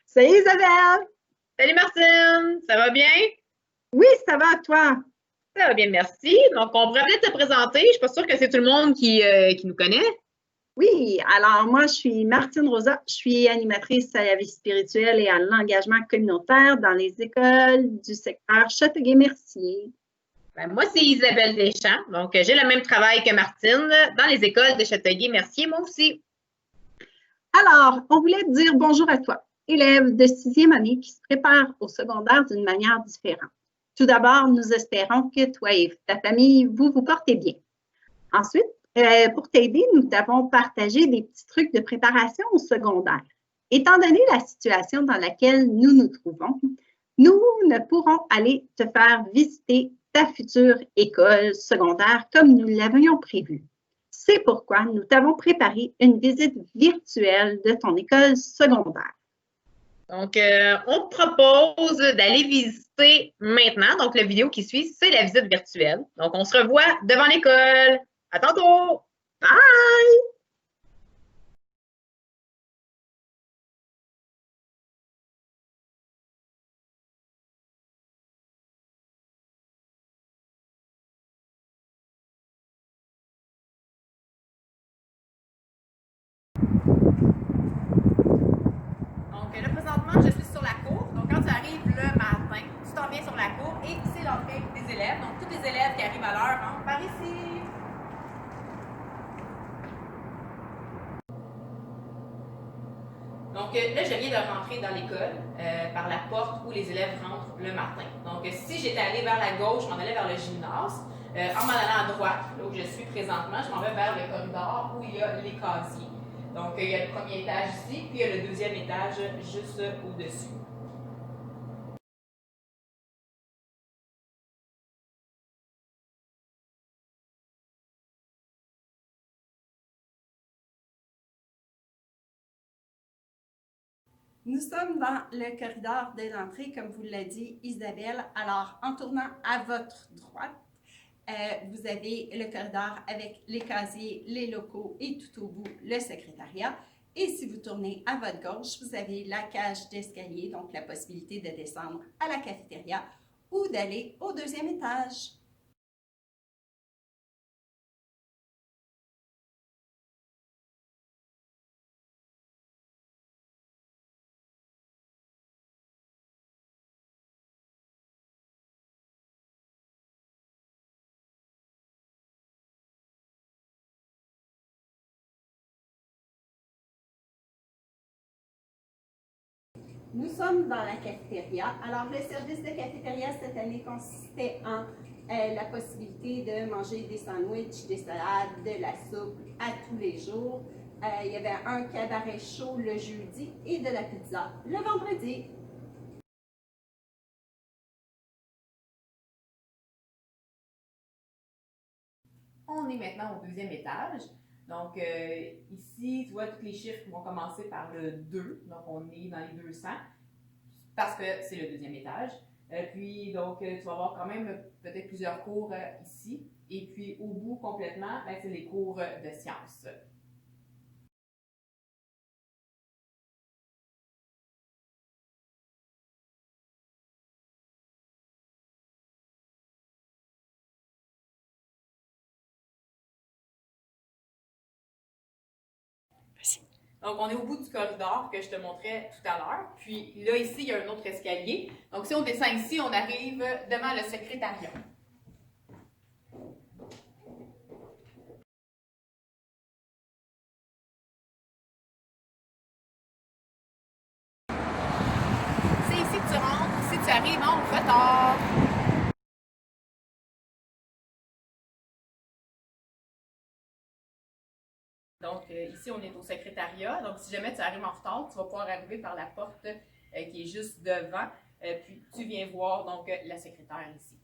Salut Isabelle! Salut Martine, ça va bien? Oui, ça va, toi? Ça va bien, merci. Donc, on pourrait peut-être te présenter. Je suis pas sûre que c'est tout le monde qui nous connaît. Oui, alors moi, je suis Martine Rosa. Je suis animatrice à la vie spirituelle et à l'engagement communautaire dans les écoles du secteur Châteauguay-Mercier. Moi, c'est Isabelle Deschamps. Donc, j'ai le même travail que Martine dans les écoles de Châteauguay-Mercier, moi aussi. Alors, on voulait te dire bonjour à toi, élève de sixième année qui se prépare au secondaire d'une manière différente. Tout d'abord, nous espérons que toi et ta famille, vous portez bien. Ensuite, pour t'aider, nous t'avons partagé des petits trucs de préparation au secondaire. Étant donné la situation dans laquelle nous nous trouvons, nous ne pourrons aller te faire visiter ta future école secondaire comme nous l'avions prévu. C'est pourquoi nous t'avons préparé une visite virtuelle de ton école secondaire. Donc, on te propose d'aller visiter maintenant. Donc, la vidéo qui suit, c'est la visite virtuelle. Donc, on se revoit devant l'école. À tantôt! Bye! Donc là, présentement, je suis sur la cour. Donc, quand tu arrives le matin, tu t'en viens sur la cour et c'est l'entrée des élèves. Donc, tous les élèves qui arrivent à l'heure rentrent par ici. Donc là, je viens de rentrer dans l'école par la porte où les élèves rentrent le matin. Donc, si j'étais allée vers la gauche, je m'en allais vers le gymnase. En m'en allant à droite, là où je suis présentement, je m'en vais vers le corridor où il y a les casiers. Donc, il y a le premier étage ici, puis il y a le deuxième étage juste au-dessus. Nous sommes dans le corridor de l'entrée, comme vous l'a dit Isabelle. Alors, en tournant à votre droite, vous avez le corridor avec les casiers, les locaux et tout au bout, le secrétariat. Et si vous tournez à votre gauche, vous avez la cage d'escalier, donc la possibilité de descendre à la cafétéria ou d'aller au deuxième étage. Nous sommes dans la cafétéria. Alors, le service de cafétéria cette année consistait en la possibilité de manger des sandwichs, des salades, de la soupe à tous les jours. Il y avait un cabaret chaud le jeudi et de la pizza le vendredi. On est maintenant au deuxième étage. Donc, ici, tu vois, tous les chiffres vont commencer par le 2. Donc, on est dans les 200 parce que c'est le deuxième étage. Puis, donc, tu vas avoir quand même peut-être plusieurs cours ici. Et puis, au bout complètement, ben, c'est les cours de sciences. Donc, on est au bout du corridor que je te montrais tout à l'heure. Puis là, ici, il y a un autre escalier. Donc, si on descend ici, on arrive devant le secrétariat. C'est ici que tu rentres si tu arrives en retard. Donc, ici, on est au secrétariat. Donc, si jamais tu arrives en retard, tu vas pouvoir arriver par la porte qui est juste devant. Puis, tu viens voir donc la secrétaire ici.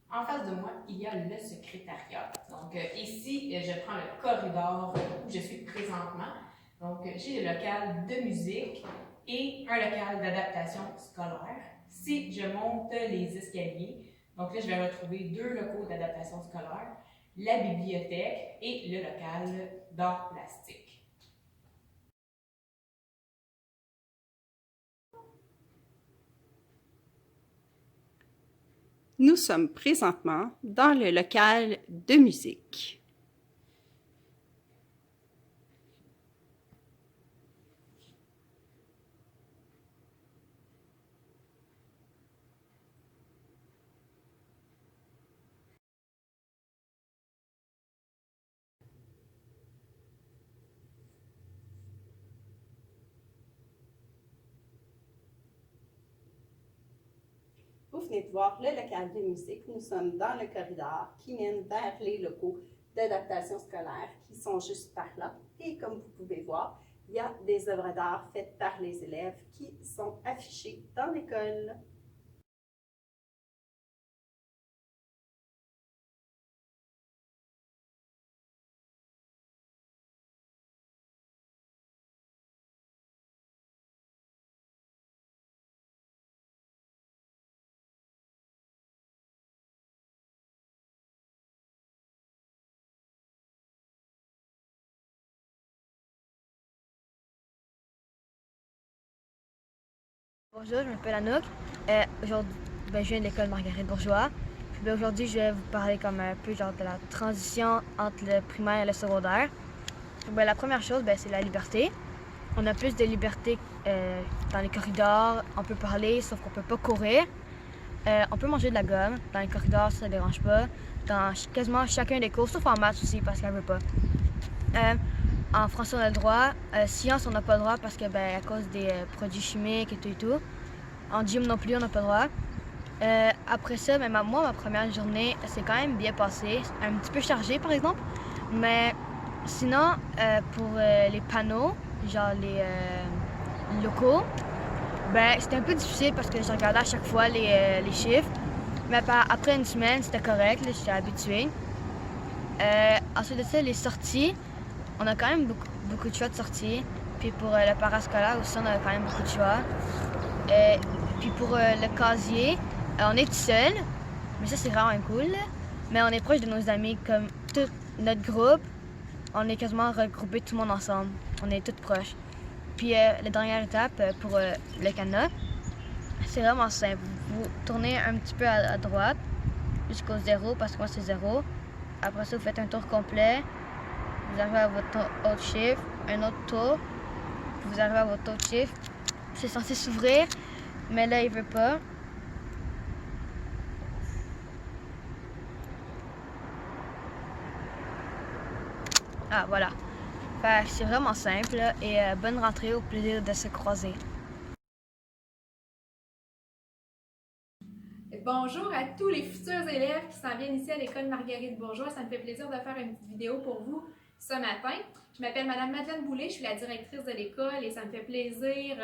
En face de moi, il y a le secrétariat. Donc, ici, je prends le corridor où je suis présentement. Donc, j'ai le local de musique, et un local d'adaptation scolaire. Si je monte les escaliers, donc là, je vais retrouver 2 locaux d'adaptation scolaire, la bibliothèque et le local d'art plastique. Nous sommes présentement dans le local de musique. Vous venez de voir le local de musique. Nous sommes dans le corridor qui mène vers les locaux d'adaptation scolaire qui sont juste par là. Et comme vous pouvez voir, il y a des œuvres d'art faites par les élèves qui sont affichées dans l'école. Bonjour, je m'appelle Anouk. Aujourd'hui, je viens de l'école Marguerite Bourgeois. Puis, aujourd'hui, je vais vous parler comme un peu genre, de la transition entre le primaire et le secondaire. La première chose, c'est la liberté. On a plus de liberté dans les corridors. On peut parler, sauf qu'on peut pas courir. On peut manger de la gomme. Dans les corridors, ça ne dérange pas. Dans quasiment chacun des cours, sauf en maths aussi, parce qu'elle veut pas. En français, on a le droit. Sciences, on n'a pas le droit parce que, à cause des produits chimiques et tout. En gym non plus, on n'a pas le droit. Après ça, moi, ma première journée, c'est quand même bien passé. Un petit peu chargé, par exemple. Mais sinon, pour les panneaux, genre les locaux, c'était un peu difficile parce que je regardais à chaque fois les chiffres. Mais après une semaine, c'était correct, j'étais habituée. Ensuite de ça, les sorties. On a quand même beaucoup de choix de sorties. Puis pour le parascolaire aussi, on a quand même beaucoup de choix. Puis pour le casier, on est tout seul, mais ça c'est vraiment cool. Mais on est proche de nos amis, comme tout notre groupe. On est quasiment regroupés tout le monde ensemble. On est tous proches. Puis la dernière étape pour le cadenas, c'est vraiment simple. Vous tournez un petit peu à droite jusqu'au 0, parce que moi c'est 0. Après ça, vous faites un tour complet. Vous arrivez à votre autre chiffre, un autre tour, puis vous arrivez à votre autre chiffre. C'est censé s'ouvrir, mais là, il veut pas. Ah, voilà. C'est vraiment simple et bonne rentrée, au plaisir de se croiser. Bonjour à tous les futurs élèves qui s'en viennent ici à l'école Marguerite Bourgeois. Ça me fait plaisir de faire une petite vidéo pour vous ce matin. Je m'appelle Madame Madeleine Boulay, je suis la directrice de l'école et ça me fait plaisir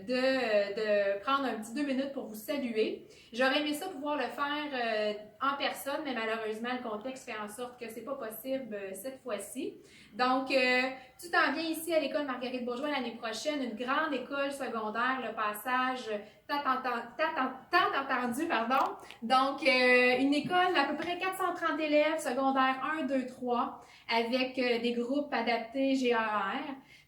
de prendre un petit 2 minutes pour vous saluer. J'aurais aimé ça pouvoir le faire en personne, mais malheureusement, le contexte fait en sorte que c'est pas possible cette fois-ci. Donc, tu t'en viens ici à l'école Marguerite Bourgeois l'année prochaine, une grande école secondaire, le passage tant entendu, pardon. Donc, une école d'à peu près 430 élèves, secondaire 1, 2, 3, avec des groupes adaptés GAR.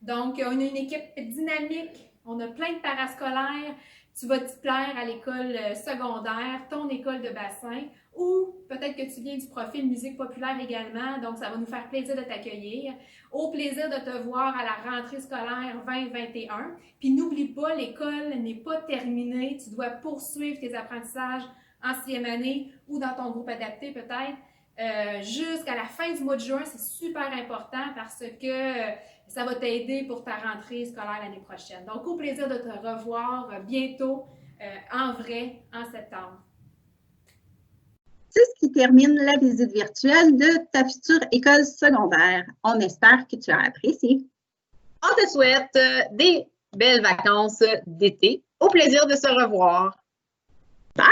Donc, on a une équipe dynamique, on a plein de parascolaires. Tu vas te plaire à l'école secondaire, ton école de bassin, ou peut-être que tu viens du profil musique populaire également, donc ça va nous faire plaisir de t'accueillir. Au plaisir de te voir à la rentrée scolaire 2021. Puis n'oublie pas, l'école n'est pas terminée, tu dois poursuivre tes apprentissages en 6e année ou dans ton groupe adapté peut-être. Jusqu'à la fin du mois de juin, c'est super important parce que ça va t'aider pour ta rentrée scolaire l'année prochaine. Donc, au plaisir de te revoir bientôt en vrai en septembre. C'est ce qui termine la visite virtuelle de ta future école secondaire. On espère que tu as apprécié. On te souhaite des belles vacances d'été. Au plaisir de se revoir. Bye!